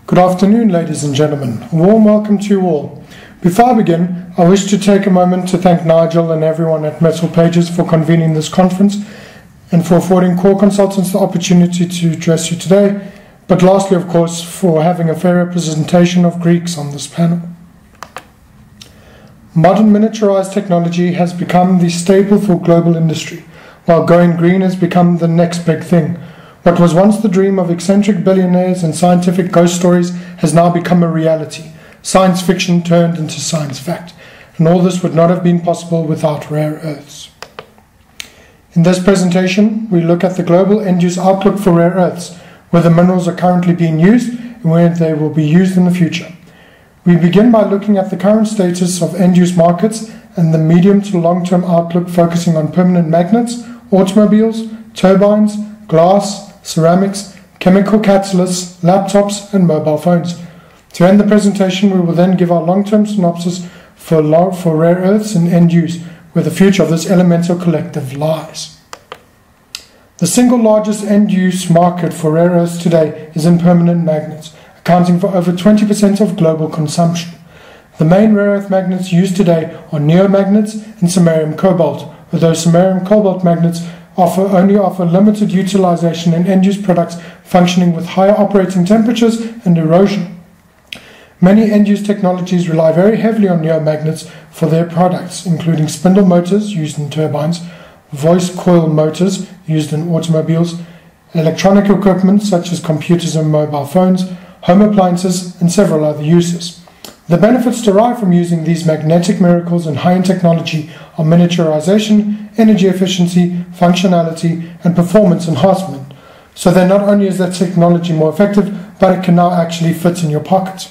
Good afternoon, ladies and gentlemen. A warm welcome to you all. Before I begin, I wish to take a moment to thank Nigel and everyone at Metal Pages for convening this conference and for affording core consultants the opportunity to address you today, but lastly, of course, for having a fair representation of Greeks on this panel. Modern miniaturized technology has become the staple for global industry, while going green has become the next big thing. What was once the dream of eccentric billionaires and scientific ghost stories has now become a reality, science fiction turned into science fact, and all this would not have been possible without rare earths. In this presentation, we look at the global end-use outlook for rare earths, where the minerals are currently being used and where they will be used in the future. We begin by looking at the current status of end-use markets and the medium to long-term outlook, focusing on permanent magnets, automobiles, turbines, glass, ceramics, chemical catalysts, laptops, and mobile phones. To end the presentation, we will then give our long-term synopsis for rare earths and end use, where the future of this elemental collective lies. The single largest end-use market for rare earths today is in permanent magnets, accounting for over 20% of global consumption. The main rare earth magnets used today are neomagnets and samarium cobalt, although samarium cobalt magnets only offer limited utilization in end-use products functioning with higher operating temperatures and erosion. Many end-use technologies rely very heavily on neomagnets for their products, including spindle motors used in turbines, voice coil motors used in automobiles, electronic equipment such as computers and mobile phones, home appliances, and several other uses. The benefits derived from using these magnetic miracles in high-end technology are miniaturization, energy efficiency, functionality, and performance enhancement. So that not only is that technology more effective, but it can now actually fit in your pocket.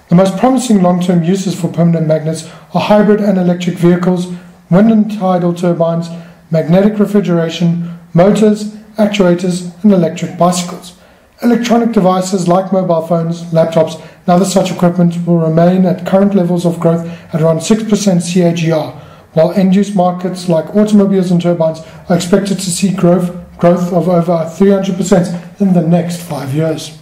The most promising long-term uses for permanent magnets are hybrid and electric vehicles, wind and tidal turbines, magnetic refrigeration, motors, actuators, and electric bicycles. Electronic devices like mobile phones, laptops, and other such equipment will remain at current levels of growth at around 6% CAGR, while end-use markets like automobiles and turbines are expected to see growth of over 300% in the next 5 years.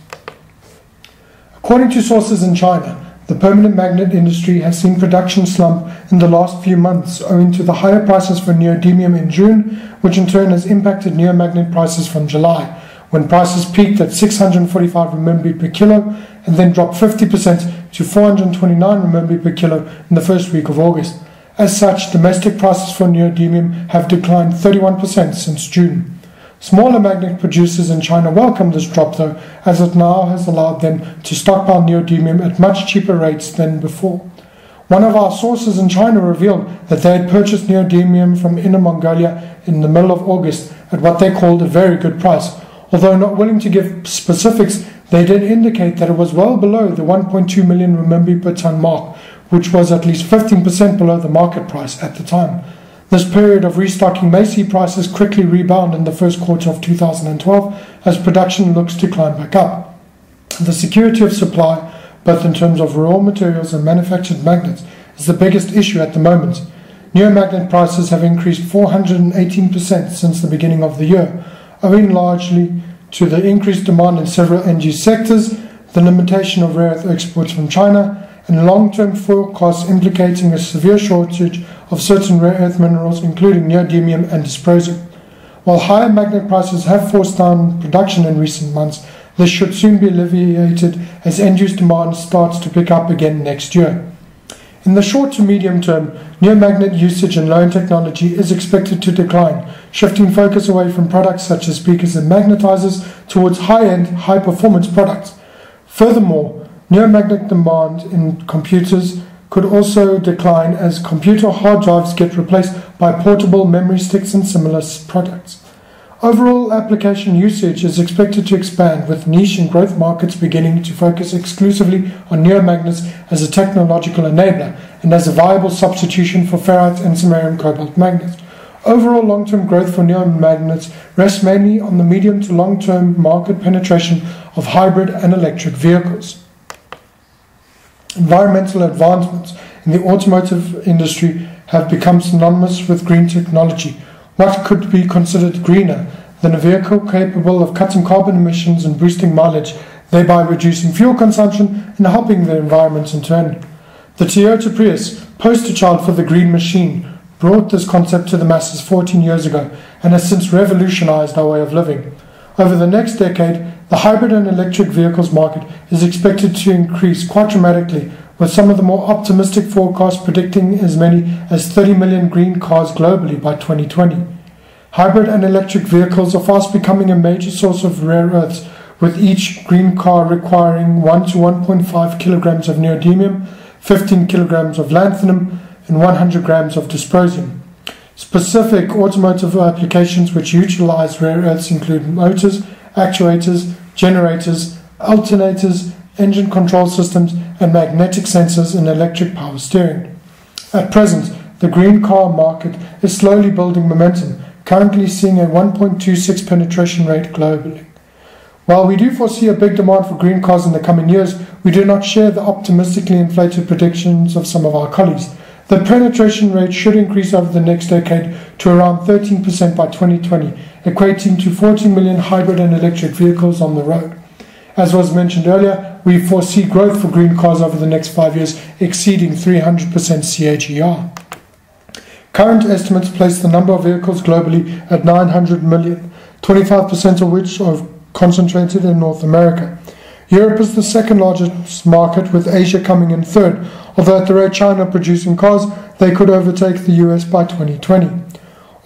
According to sources in China, the permanent magnet industry has seen production slump in the last few months owing to the higher prices for neodymium in June, which in turn has impacted neomagnet prices from July, when prices peaked at 645 RMB per kilo and then dropped 50% to 429 RMB per kilo in the first week of August. As such, domestic prices for neodymium have declined 31% since June. Smaller magnet producers in China welcome this drop though, as it now has allowed them to stockpile neodymium at much cheaper rates than before. One of our sources in China revealed that they had purchased neodymium from Inner Mongolia in the middle of August at what they called a very good price. Although not willing to give specifics, they did indicate that it was well below the 1.2 million renminbi per ton mark, which was at least 15% below the market price at the time. This period of restocking may see prices quickly rebound in the first quarter of 2012 as production looks to climb back up. The security of supply, both in terms of raw materials and manufactured magnets, is the biggest issue at the moment. Neomagnet prices have increased 418% since the beginning of the year, owing largely to the increased demand in several end-use sectors, the limitation of rare earth exports from China, and long-term forecasts implicating a severe shortage of certain rare earth minerals, including neodymium and dysprosium. While higher magnet prices have forced down production in recent months, this should soon be alleviated as end-use demand starts to pick up again next year. In the short to medium term, neomagnet usage in low-end technology is expected to decline, shifting focus away from products such as speakers and magnetizers towards high-end, high-performance products. Furthermore, neomagnet demand in computers could also decline as computer hard drives get replaced by portable memory sticks and similar products. Overall application usage is expected to expand, with niche and growth markets beginning to focus exclusively on neomagnets as a technological enabler and as a viable substitution for ferrite and samarium cobalt magnets. Overall long-term growth for neomagnets rests mainly on the medium to long-term market penetration of hybrid and electric vehicles. Environmental advancements in the automotive industry have become synonymous with green technology. What could be considered greener than a vehicle capable of cutting carbon emissions and boosting mileage thereby reducing fuel consumption and helping the environment in turn. The Toyota Prius, poster child for the green machine, brought this concept to the masses 14 years ago and has since revolutionized our way of living. Over the next decade, the hybrid and electric vehicles market is expected to increase quite dramatically, with some of the more optimistic forecasts predicting as many as 30 million green cars globally by 2020. Hybrid and electric vehicles are fast becoming a major source of rare earths, with each green car requiring 1 to 1.5 kilograms of neodymium, 15 kilograms of lanthanum, and 100 grams of dysprosium. Specific automotive applications which utilize rare earths include motors, actuators, generators, alternators, engine control systems, and magnetic sensors in electric power steering. At present, the green car market is slowly building momentum, currently seeing a 1.26 penetration rate globally. While we do foresee a big demand for green cars in the coming years, we do not share the optimistically inflated predictions of some of our colleagues. The penetration rate should increase over the next decade to around 13% by 2020, equating to 14 million hybrid and electric vehicles on the road. As was mentioned earlier, we foresee growth for green cars over the next 5 years exceeding 300% CAGR. Current estimates place the number of vehicles globally at 900 million, 25% of which are concentrated in North America. Europe is the second largest market, with Asia coming in third, although at the rate China producing cars, they could overtake the US by 2020.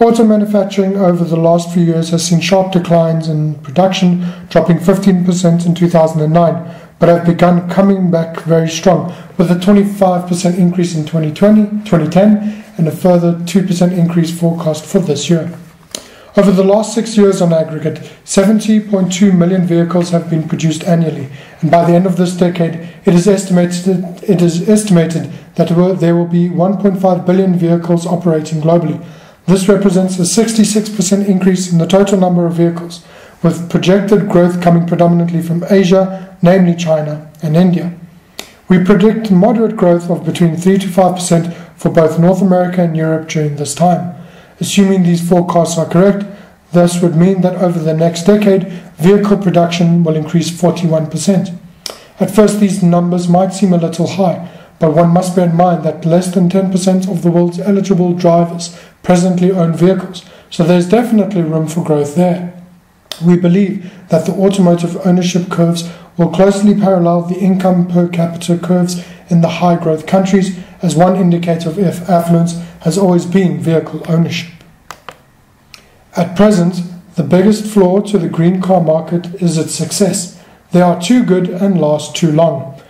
Auto manufacturing over the last few years has seen sharp declines in production, dropping 15% in 2009, but have begun coming back very strong, with a 25% increase in 2010 and a further 2% increase forecast for this year. Over the last 6 years on aggregate, 70.2 million vehicles have been produced annually, and by the end of this decade, it is estimated that there will be 1.5 billion vehicles operating globally. This represents a 66% increase in the total number of vehicles, with projected growth coming predominantly from Asia, namely China and India. We predict moderate growth of between 3 to 5% for both North America and Europe during this time. Assuming these forecasts are correct, this would mean that over the next decade, vehicle production will increase 41%. At first, these numbers might seem a little high, but one must bear in mind that less than 10% of the world's eligible drivers presently own vehicles, so there's definitely room for growth there. We believe that the automotive ownership curves will closely parallel the income per capita curves in the high-growth countries, as one indicator of affluence has always been vehicle ownership. At present, the biggest flaw to the green car market is its success. They are too good and last too long.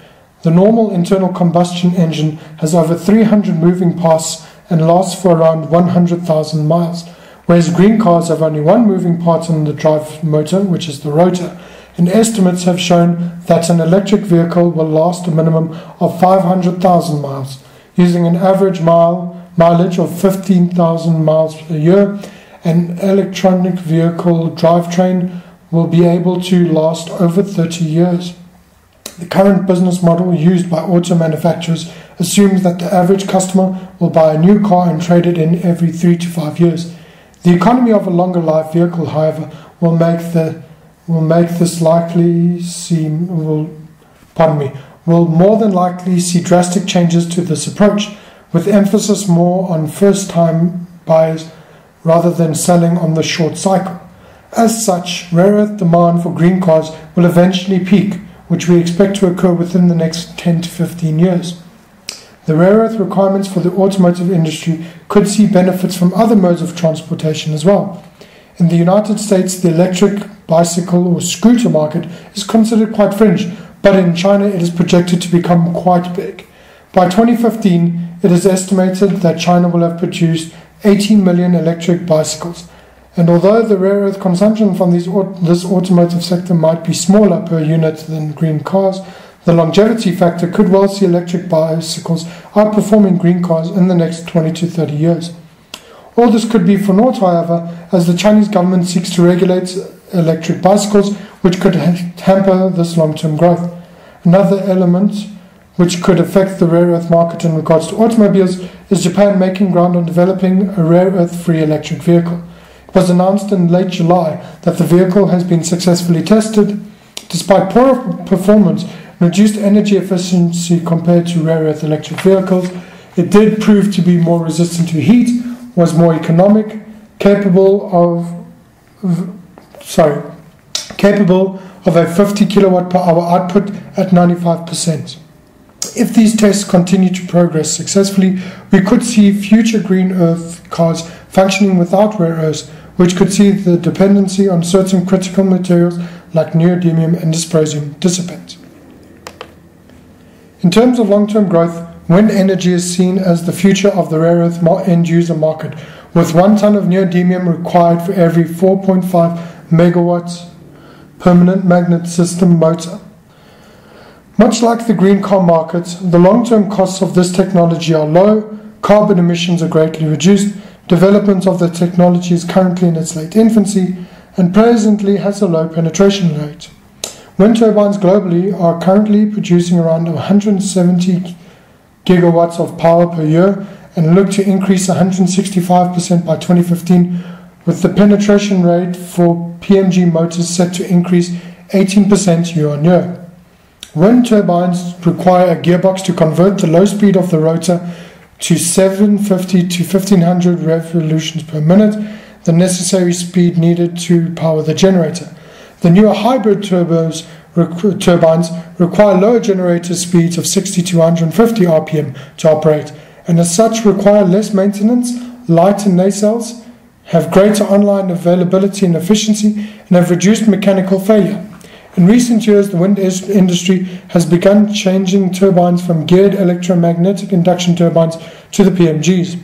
The normal internal combustion engine has over 300 moving parts and lasts for around 100,000 miles, whereas green cars have only one moving part in the drive motor, which is the rotor, and estimates have shown that an electric vehicle will last a minimum of 500,000 miles, using an average mileage of 15,000 miles a year. An electronic vehicle drivetrain will be able to last over 30 years. The current business model used by auto manufacturers assumes that the average customer will buy a new car and trade it in every 3 to 5 years. The economy of a longer life vehicle, however, will more than likely see drastic changes to this approach, with emphasis more on first-time buyers rather than selling on the short cycle. As such, rare earth demand for green cars will eventually peak, which we expect to occur within the next 10 to 15 years. The rare earth requirements for the automotive industry could see benefits from other modes of transportation as well. In the United States, the electric bicycle or scooter market is considered quite fringe, but in China it is projected to become quite big. By 2015, it is estimated that China will have produced 18 million electric bicycles. And although the rare earth consumption from this automotive sector might be smaller per unit than green cars, the longevity factor could well see electric bicycles outperforming green cars in the next 20 to 30 years. All this could be for naught, however, as the Chinese government seeks to regulate electric bicycles, which could hamper this long-term growth. Another element which could affect the rare earth market in regards to automobiles is Japan making ground on developing a rare earth-free electric vehicle. It was announced in late July that the vehicle has been successfully tested Despite poorer performance and reduced energy efficiency compared to rare earth electric vehicles, it did prove to be more resistant to heat, was more economic, capable of a 50 kilowatt per hour output at 95%. If these tests continue to progress successfully, we could see future green earth cars functioning without rare earths, which could see the dependency on certain critical materials like neodymium and dysprosium dissipate. In terms of long-term growth, wind energy is seen as the future of the rare earth end-user market, with 1 ton of neodymium required for every 4.5 megawatts permanent magnet system motor. Much like the green car market, the long-term costs of this technology are low, carbon emissions are greatly reduced, development of the technology is currently in its late infancy, and presently has a low penetration rate. Wind turbines globally are currently producing around 170 gigawatts of power per year and look to increase 165% by 2015, with the penetration rate for PMG motors set to increase 18% year on year. Wind turbines require a gearbox to convert the low speed of the rotor to 750 to 1500 revolutions per minute, the necessary speed needed to power the generator. The newer hybrid turbines require lower generator speeds of 60 to 150 RPM to operate, and as such require less maintenance, lighter nacelles, have greater online availability and efficiency, and have reduced mechanical failure. In recent years, the wind industry has begun changing turbines from geared electromagnetic induction turbines to the PMGs.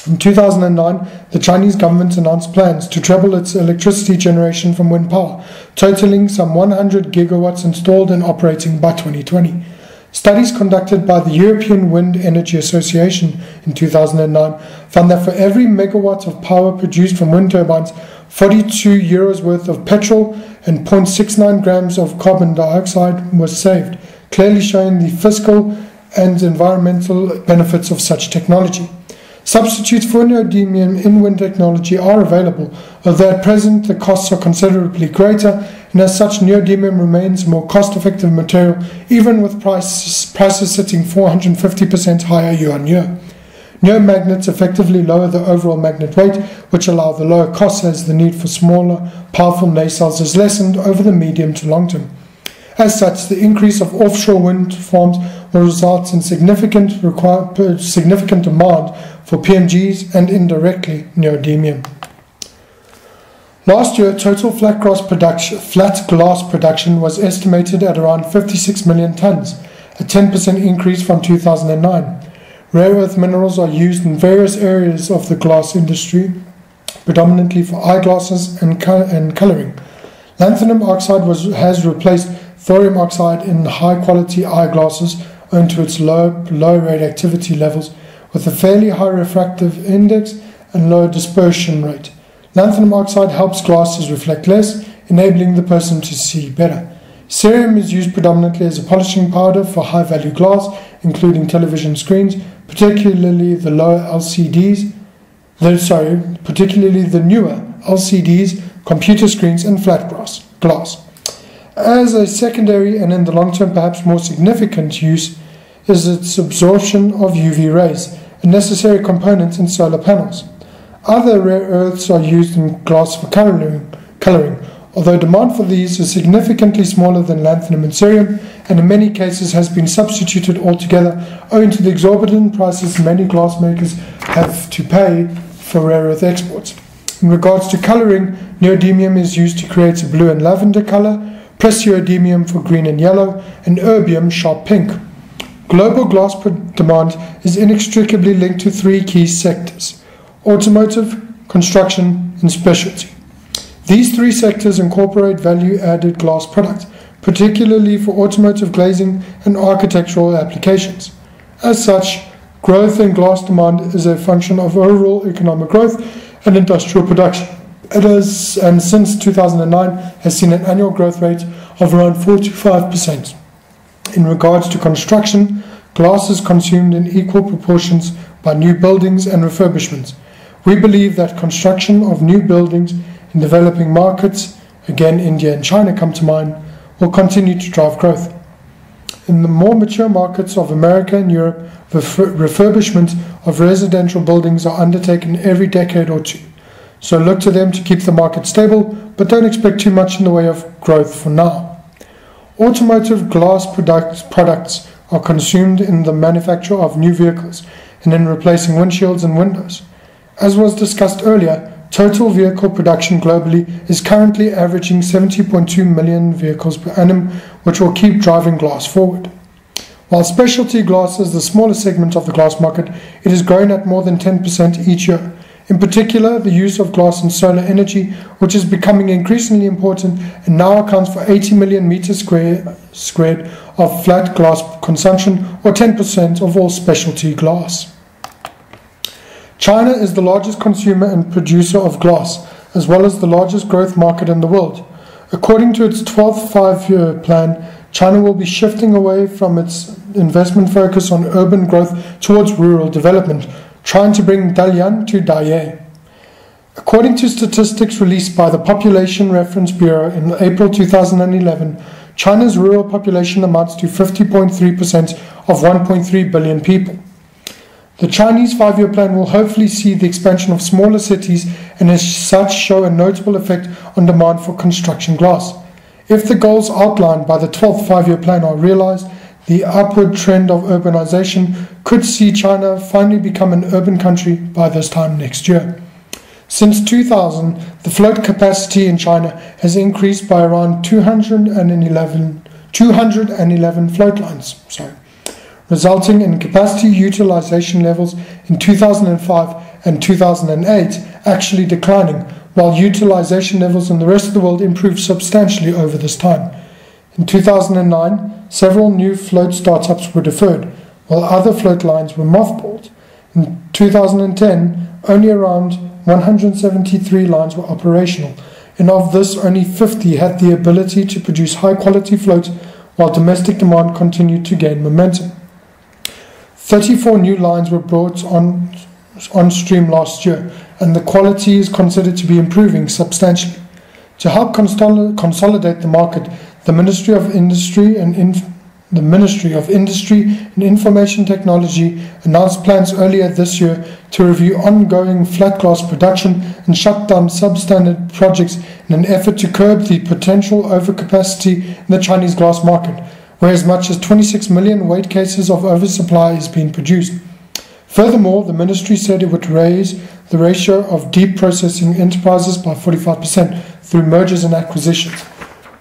In 2009, the Chinese government announced plans to treble its electricity generation from wind power, totaling some 100 gigawatts installed and operating by 2020. Studies conducted by the European Wind Energy Association in 2009 found that for every megawatt of power produced from wind turbines, 42 euros worth of petrol and 0.69 grams of carbon dioxide was saved, clearly showing the fiscal and environmental benefits of such technology. Substitutes for neodymium in wind technology are available, although at present the costs are considerably greater, and as such neodymium remains a more cost-effective material, even with prices sitting 450% higher year on year. Neomagnets effectively lower the overall magnet weight, which allow the lower costs as the need for smaller, powerful nacelles is lessened over the medium to long term. As such, the increase of offshore wind farms will result in significant demand for PMGs and indirectly neodymium. Last year, total flat glass production was estimated at around 56 million tons, a 10% increase from 2009. Rare earth minerals are used in various areas of the glass industry, predominantly for eyeglasses and coloring. Lanthanum oxide has replaced thorium oxide in high-quality eyeglasses owing to its low radioactivity levels, with a fairly high refractive index and low dispersion rate. Lanthanum oxide helps glasses reflect less, enabling the person to see better. Cerium is used predominantly as a polishing powder for high-value glass, including television screens, particularly the newer LCDs, computer screens, and flat glass. As a secondary and in the long term perhaps more significant use is its absorption of UV rays, a necessary component in solar panels. Other rare earths are used in glass for coloring, although demand for these is significantly smaller than lanthanum and cerium, and in many cases has been substituted altogether owing to the exorbitant prices many glass makers have to pay for rare earth exports. In regards to coloring, neodymium is used to create a blue and lavender color, praseodymium for green and yellow, and erbium sharp pink. Global glass demand is inextricably linked to three key sectors: automotive, construction, and specialty. These three sectors incorporate value-added glass products, particularly for automotive glazing and architectural applications. As such, growth in glass demand is a function of overall economic growth and industrial production. It has, and since 2009, has seen an annual growth rate of around 4 to 5%. In regards to construction, glass is consumed in equal proportions by new buildings and refurbishments. We believe that construction of new buildings in developing markets, again India and China come to mind, will continue to drive growth. In the more mature markets of America and Europe, refurbishment of residential buildings are undertaken every decade or two. So look to them to keep the market stable, but don't expect too much in the way of growth for now. Automotive glass products are consumed in the manufacture of new vehicles and in replacing windshields and windows. As was discussed earlier, total vehicle production globally is currently averaging 70.2 million vehicles per annum, which will keep driving glass forward. While specialty glass is the smaller segment of the glass market, it is growing at more than 10% each year. In particular, the use of glass in solar energy, which is becoming increasingly important and now accounts for 80 million meters squared of flat glass consumption, or 10% of all specialty glass. China is the largest consumer and producer of glass, as well as the largest growth market in the world. According to its 12th five-year plan, China will be shifting away from its investment focus on urban growth towards rural development, trying to bring Dalian to Daye. According to statistics released by the Population Reference Bureau in April 2011, China's rural population amounts to 50.3% of 1.3 billion people. The Chinese five-year plan will hopefully see the expansion of smaller cities and as such show a notable effect on demand for construction glass. If the goals outlined by the 12th five-year plan are realized, the upward trend of urbanization could see China finally become an urban country by this time next year. Since 2000, the float capacity in China has increased by around 211 float lines, resulting in capacity utilization levels in 2005 and 2008 actually declining, while utilization levels in the rest of the world improved substantially over this time. In 2009, several new float startups were deferred, while other float lines were mothballed. In 2010, only around 173 lines were operational, and of this only 50 had the ability to produce high-quality float, while domestic demand continued to gain momentum. 34 new lines were brought on stream last year, and the quality is considered to be improving substantially. To help consolidate the market, the Ministry of Industry and Information Technology announced plans earlier this year to review ongoing flat glass production and shut down substandard projects in an effort to curb the potential overcapacity in the Chinese glass market, where as much as 26 million weight cases of oversupply is being produced. Furthermore, the ministry said it would raise the ratio of deep processing enterprises by 45% through mergers and acquisitions.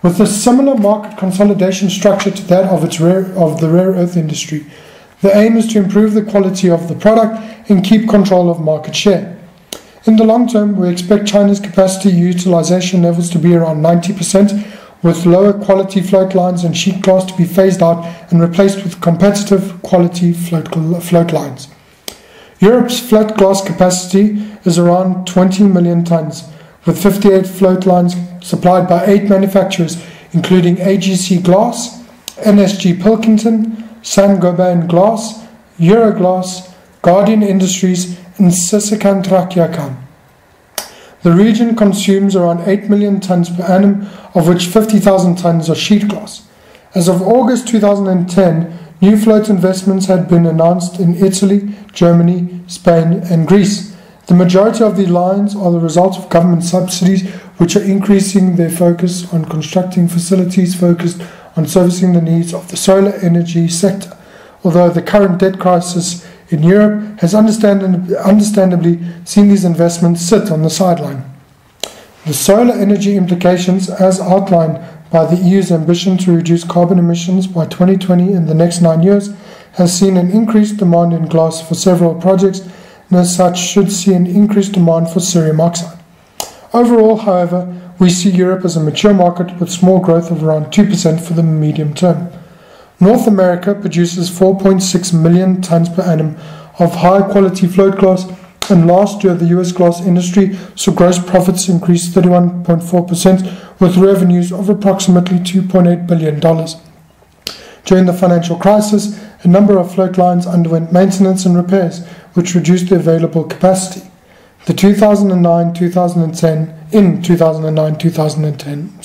With a similar market consolidation structure to that of the rare earth industry, the aim is to improve the quality of the product and keep control of market share. In the long term, we expect China's capacity utilization levels to be around 90%, with lower quality float lines and sheet glass to be phased out and replaced with competitive quality float lines. Europe's flat glass capacity is around 20 million tons, with 58 float lines supplied by 8 manufacturers, including AGC Glass, NSG Pilkington, Saint-Gobain Glass, Euroglass, Guardian Industries, and Sisecam Trakyakam. The region consumes around 8 million tons per annum, of which 50,000 tons are sheet glass. As of August 2010, new float investments had been announced in Italy, Germany, Spain, and Greece. The majority of the lines are the result of government subsidies, which are increasing their focus on constructing facilities focused on servicing the needs of the solar energy sector, although the current debt crisis in Europe has understandably seen these investments sit on the sideline. The solar energy implications, as outlined by the EU's ambition to reduce carbon emissions by 2020 in the next 9 years, has seen an increased demand in glass for several projects, and as such should see an increased demand for cerium oxide. Overall, however, we see Europe as a mature market with small growth of around 2% for the medium term. North America produces 4.6 million tons per annum of high-quality float glass, and last year the US glass industry saw gross profits increase 31.4%, with revenues of approximately $2.8 billion. During the financial crisis, a number of float lines underwent maintenance and repairs, which reduced the available capacity. In 2009-2010,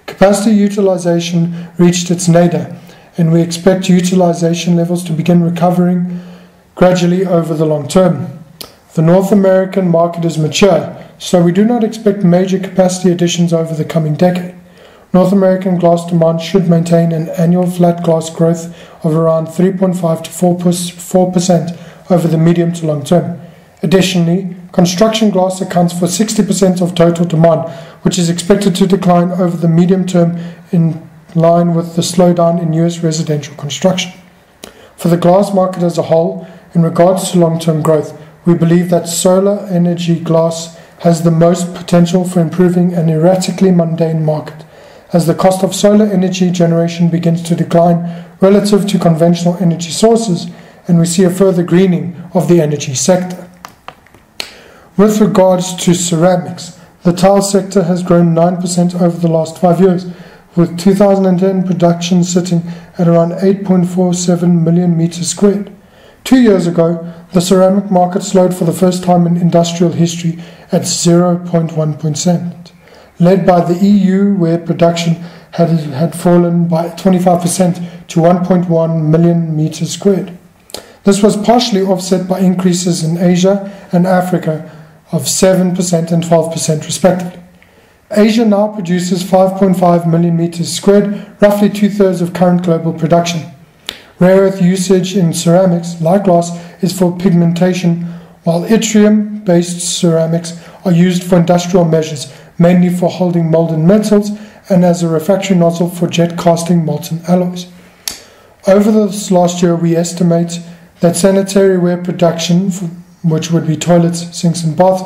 Capacity utilization reached its nadir, and we expect utilization levels to begin recovering gradually over the long term. The North American market is mature, so we do not expect major capacity additions over the coming decade. North American glass demand should maintain an annual flat glass growth of around 3.5 to 4% over the medium to long term. Additionally, construction glass accounts for 60% of total demand, which is expected to decline over the medium term in line with the slowdown in US residential construction. For the glass market as a whole, in regards to long-term growth, we believe that solar energy glass has the most potential for improving an erratically mundane market, as the cost of solar energy generation begins to decline relative to conventional energy sources, and we see a further greening of the energy sector. With regards to ceramics, the tile sector has grown 9% over the last 5 years, with 2010 production sitting at around 8.47 million meters squared. 2 years ago, the ceramic market slowed for the first time in industrial history at 0.1%, led by the EU, where production had fallen by 25% to 1.1 million meters squared. This was partially offset by increases in Asia and Africa of 7% and 12% respectively. Asia now produces 5.5 million meters squared, roughly two-thirds of current global production. Rare earth usage in ceramics, like glass, is for pigmentation, while yttrium-based ceramics are used for industrial measures, mainly for holding molten metals and as a refractory nozzle for jet casting molten alloys. Over this last year, we estimate that sanitary ware production, which would be toilets, sinks and baths,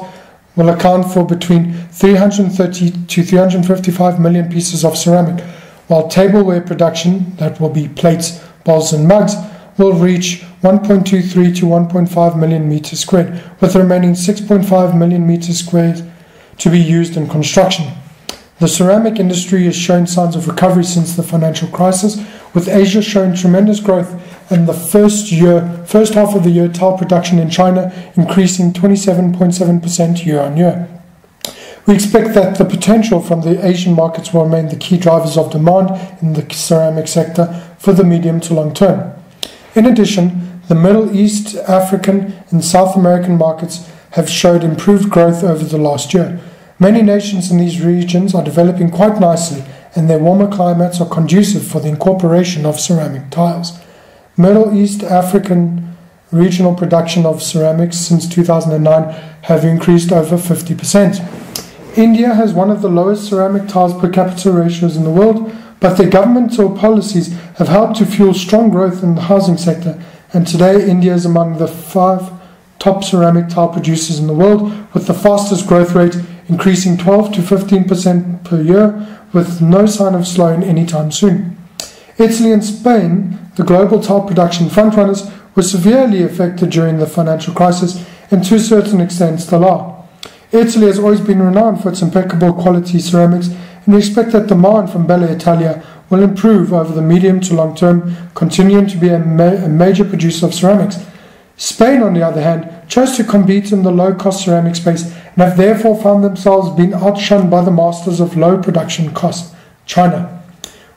will account for between 330 to 355 million pieces of ceramic, while tableware production, that will be plates, bowls and mugs, will reach 1.23 to 1.5 million meters squared, with the remaining 6.5 million meters squared to be used in construction. The ceramic industry has shown signs of recovery since the financial crisis, with Asia showing tremendous growth and the first half of the year tile production in China increasing 27.7% year on year. We expect that the potential from the Asian markets will remain the key drivers of demand in the ceramic sector for the medium to long term. In addition, the Middle East, African and South American markets have showed improved growth over the last year. Many nations in these regions are developing quite nicely, and their warmer climates are conducive for the incorporation of ceramic tiles. Middle East African regional production of ceramics since 2009 have increased over 50%. India has one of the lowest ceramic tiles per capita ratios in the world, but their governmental policies have helped to fuel strong growth in the housing sector, and today India is among the 5 top ceramic tile producers in the world, with the fastest growth rate increasing 12 to 15% per year, with no sign of slowing anytime soon. Italy and Spain, the global tile production frontrunners, were severely affected during the financial crisis, and to a certain extent still are. Italy has always been renowned for its impeccable quality ceramics, and we expect that demand from Bella Italia will improve over the medium to long term, continuing to be a major producer of ceramics. Spain, on the other hand, chose to compete in the low-cost ceramic space and have therefore found themselves being outshone by the masters of low production cost, China.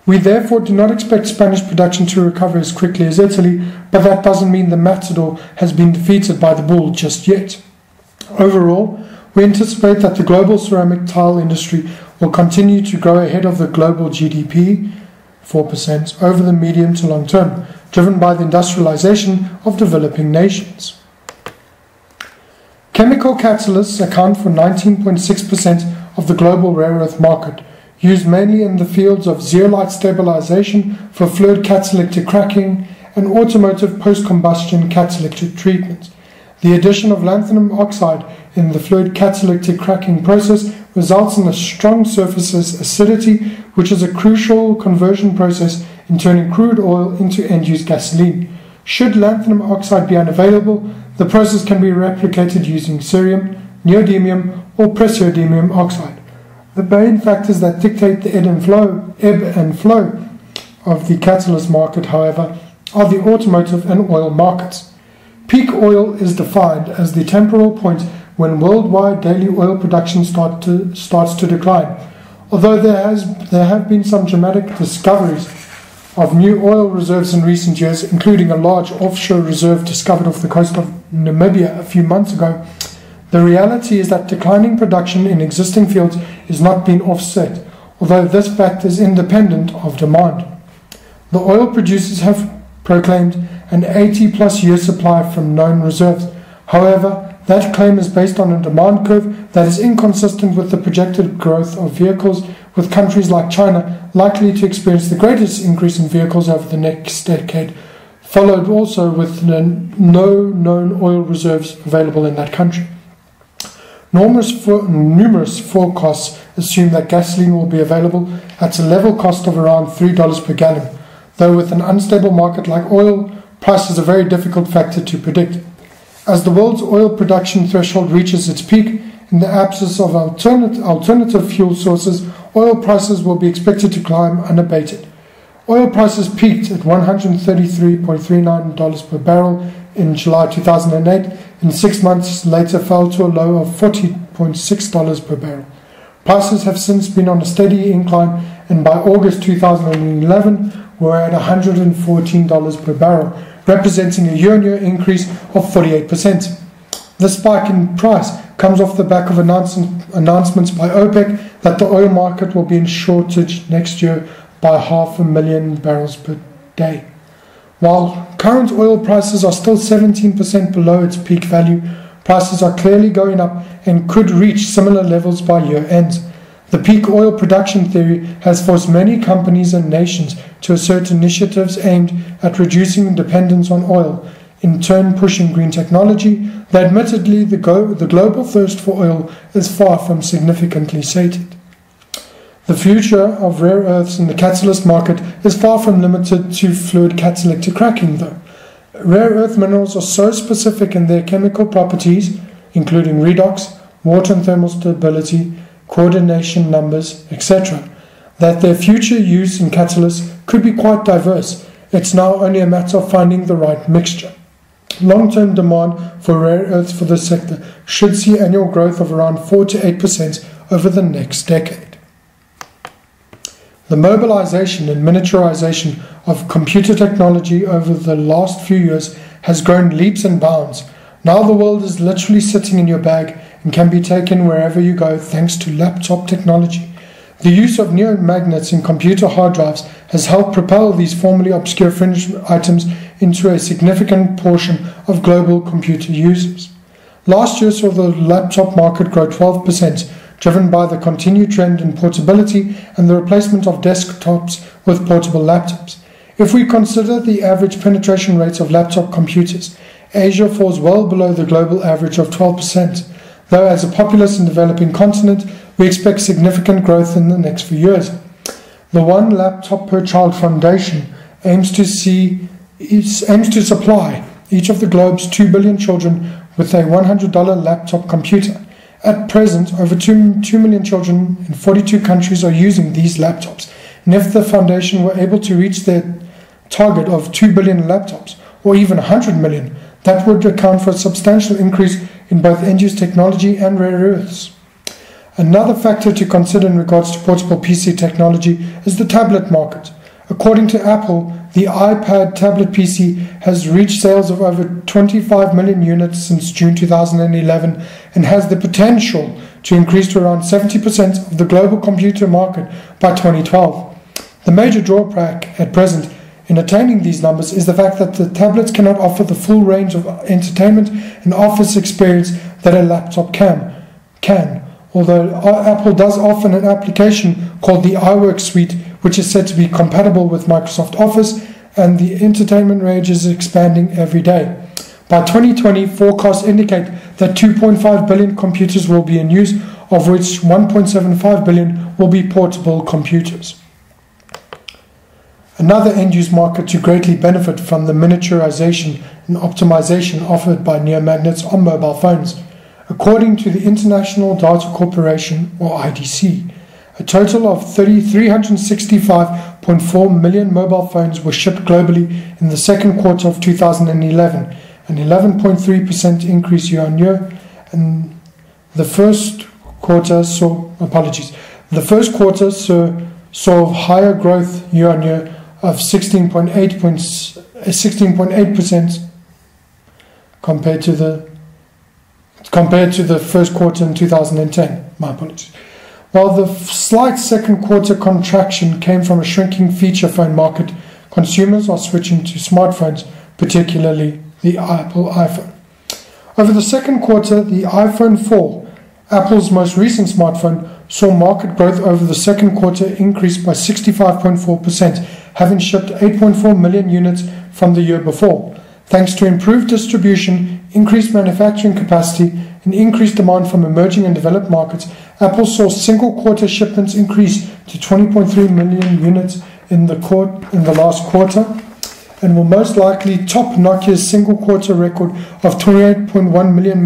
We therefore do not expect Spanish production to recover as quickly as Italy, but that doesn't mean the matador has been defeated by the bull just yet. Overall, we anticipate that the global ceramic tile industry will continue to grow ahead of the global GDP, 4%, over the medium to long term, driven by the industrialization of developing nations. Chemical catalysts account for 19.6% of the global rare earth market, used mainly in the fields of zeolite stabilization for fluid catalytic cracking and automotive post-combustion catalytic treatment. The addition of lanthanum oxide in the fluid catalytic cracking process results in a strong surface acidity, which is a crucial conversion process in turning crude oil into end-use gasoline. Should lanthanum oxide be unavailable, the process can be replicated using cerium, neodymium, or praseodymium oxide. The main factors that dictate the ebb and flow of the catalyst market, however, are the automotive and oil markets. Peak oil is defined as the temporal point when worldwide daily oil production starts to decline. Although there have been some dramatic discoveries of new oil reserves in recent years, including a large offshore reserve discovered off the coast of Namibia a few months ago, the reality is that declining production in existing fields is not being offset, although this fact is independent of demand. The oil producers have proclaimed an 80-plus year supply from known reserves. However, that claim is based on a demand curve that is inconsistent with the projected growth of vehicles, with countries like China likely to experience the greatest increase in vehicles over the next decade, followed also with no known oil reserves available in that country. Numerous forecasts assume that gasoline will be available at a level cost of around $3 per gallon, though with an unstable market like oil, price is a very difficult factor to predict. As the world's oil production threshold reaches its peak, in the absence of alternative fuel sources, oil prices will be expected to climb unabated. Oil prices peaked at $133.39 per barrel in July 2008, and 6 months later fell to a low of $40.6 per barrel. Prices have since been on a steady incline, and by August 2011 were at $114 per barrel, representing a year-on-year increase of 48%. The spike in price comes off the back of announcements by OPEC that the oil market will be in shortage next year by 500,000 barrels per day. While current oil prices are still 17% below its peak value, prices are clearly going up and could reach similar levels by year end. The peak oil production theory has forced many companies and nations to assert initiatives aimed at reducing dependence on oil, in turn pushing green technology, though admittedly the global thirst for oil is far from significantly sated. The future of rare earths in the catalyst market is far from limited to fluid catalytic cracking, though. Rare earth minerals are so specific in their chemical properties, including redox, water and thermal stability, coordination numbers, etc., that their future use in catalysts could be quite diverse. It's now only a matter of finding the right mixture. Long-term demand for rare earths for this sector should see annual growth of around 4 to 8% over the next decade. The mobilization and miniaturization of computer technology over the last few years has grown leaps and bounds. Now the world is literally sitting in your bag and can be taken wherever you go thanks to laptop technology. The use of neomagnets in computer hard drives has helped propel these formerly obscure fringe items into a significant portion of global computer users. Last year saw the laptop market grow 12%, driven by the continued trend in portability and the replacement of desktops with portable laptops. If we consider the average penetration rates of laptop computers, Asia falls well below the global average of 12%, though as a populous and developing continent, we expect significant growth in the next few years. The One Laptop Per Child Foundation aims to supply each of the globe's 2 billion children with a $100 laptop computer. At present, over 2 million children in 42 countries are using these laptops, and if the foundation were able to reach their target of 2 billion laptops, or even 100 million, that would account for a substantial increase in both end-use technology and rare earths. Another factor to consider in regards to portable PC technology is the tablet market. According to Apple, the iPad tablet PC has reached sales of over 25 million units since June 2011 and has the potential to increase to around 70% of the global computer market by 2012. The major drawback at present in attaining these numbers is the fact that the tablets cannot offer the full range of entertainment and office experience that a laptop can. Although Apple does offer an application called the iWork Suite, which is said to be compatible with Microsoft Office, and the entertainment range is expanding every day. By 2020, forecasts indicate that 2.5 billion computers will be in use, of which 1.75 billion will be portable computers. Another end-use market to greatly benefit from the miniaturization and optimization offered by neomagnets are mobile phones. According to the International Data Corporation, or IDC, a total of 365.4 million mobile phones were shipped globally in the second quarter of 2011, an 11.3% increase year on year, and the first quarter saw The first quarter saw higher growth year-on-year of 16.8% compared to the first quarter in 2010. My apologies. While the slight second quarter contraction came from a shrinking feature phone market, consumers are switching to smartphones, particularly the Apple iPhone. Over the second quarter, the iPhone 4, Apple's most recent smartphone, saw market growth over the second quarter increase by 65.4%, having shipped 8.4 million units from the year before. Thanks to improved distribution, increased manufacturing capacity, and increased demand from emerging and developed markets, Apple saw single quarter shipments increase to 20.3 million units in the last quarter, and will most likely top Nokia's single quarter record of 28.1 million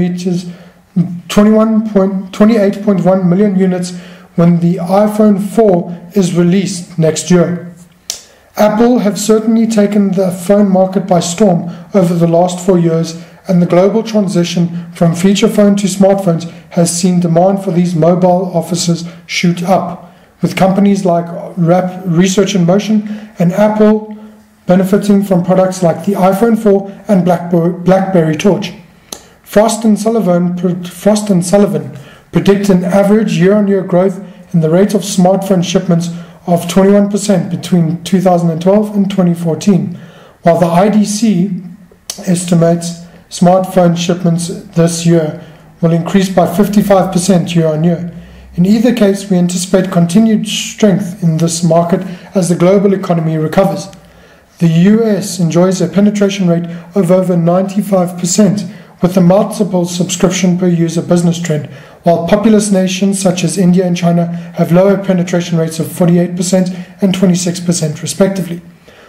units when the iPhone 4 is released next year. Apple have certainly taken the phone market by storm over the last 4 years, and the global transition from feature phone to smartphones has seen demand for these mobile offices shoot up, with companies like Research in Motion and Apple benefiting from products like the iPhone 4 and BlackBerry Torch. Frost & Sullivan predict an average year-on-year growth in the rate of smartphone shipments of 21% between 2012 and 2014, while the IDC estimates smartphone shipments this year will increase by 55% year-on-year. In either case, we anticipate continued strength in this market as the global economy recovers. The US enjoys a penetration rate of over 95%, with a multiple subscription per user business trend, while populous nations such as India and China have lower penetration rates of 48% and 26% respectively.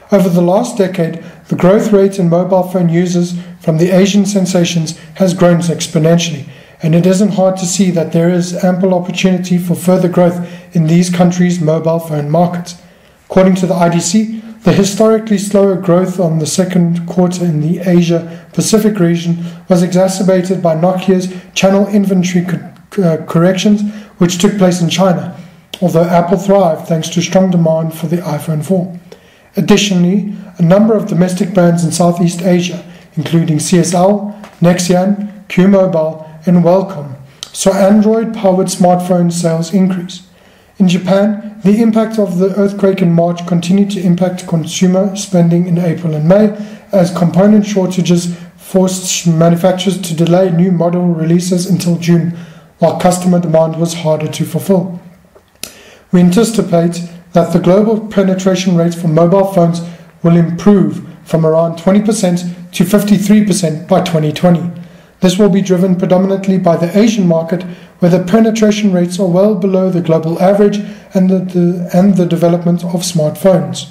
Over the last decade, the growth rate in mobile phone users from the Asian sensations has grown exponentially, and it isn't hard to see that there is ample opportunity for further growth in these countries' mobile phone markets. According to the IDC, the historically slower growth on the second quarter in the Asia-Pacific region was exacerbated by Nokia's channel inventory corrections, which took place in China, although Apple thrived thanks to strong demand for the iPhone 4. Additionally, a number of domestic brands in Southeast Asia, including CSL, Nexian, Q-Mobile, and Welcome, saw Android-powered smartphone sales increase. In Japan, the impact of the earthquake in March continued to impact consumer spending in April and May, as component shortages forced manufacturers to delay new model releases until June, while customer demand was harder to fulfill. We anticipate that the global penetration rates for mobile phones will improve from around 20% to 53% by 2020. This will be driven predominantly by the Asian market, where the penetration rates are well below the global average, and the development of smartphones.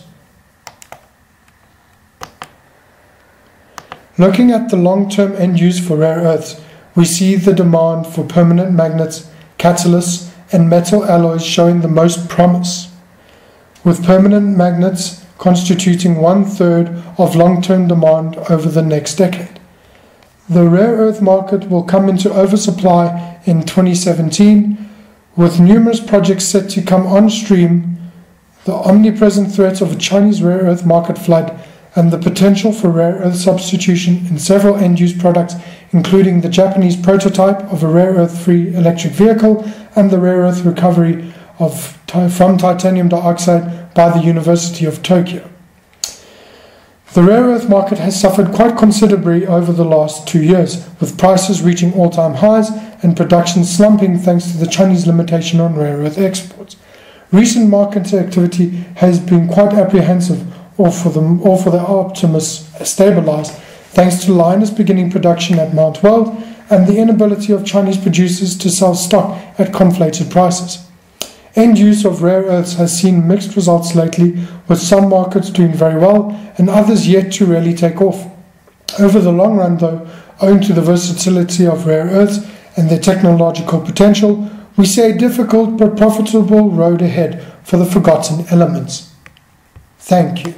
Looking at the long-term end use for rare earths, we see the demand for permanent magnets, catalysts, and metal alloys showing the most promise, with permanent magnets constituting 1/3 of long-term demand over the next decade. The rare earth market will come into oversupply in 2017, with numerous projects set to come on stream, the omnipresent threat of a Chinese rare earth market flood, and the potential for rare earth substitution in several end-use products, including the Japanese prototype of a rare earth-free electric vehicle and the rare earth recovery from titanium dioxide by the University of Tokyo. The rare earth market has suffered quite considerably over the last 2 years, with prices reaching all-time highs and production slumping thanks to the Chinese limitation on rare earth exports. Recent market activity has been quite apprehensive, or for the optimists stabilized, thanks to Lynas beginning production at Mount Weld and the inability of Chinese producers to sell stock at conflated prices. End use of rare earths has seen mixed results lately, with some markets doing very well and others yet to really take off. Over the long run, though, owing to the versatility of rare earths and their technological potential, we see a difficult but profitable road ahead for the forgotten elements. Thank you.